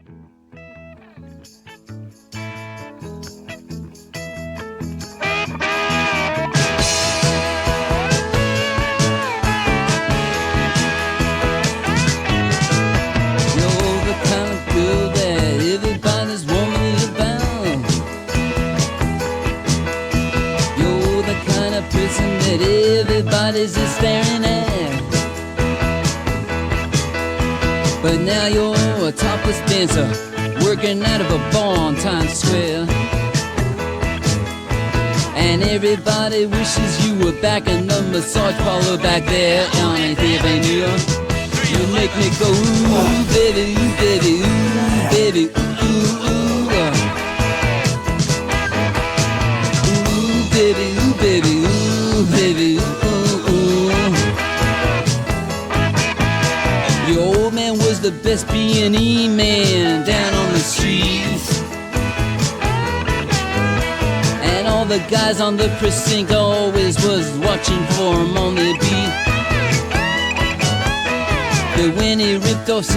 You're the kind of girl that everybody's warming about. You're the kind of person that everybody's just staring at. But now you're a topless dancer, working out of a bar on Times Square. And everybody wishes you were back in the massage parlor back there on 8th Avenue. You make me go, ooh, baby, ooh, baby, ooh, baby, ooh, ooh, ooh, baby, ooh, baby, ooh, baby, ooh, ooh. Your old man was the best B&E man down on the street, and all the guys on the precinct always was watching for him on the beat. But when he ripped off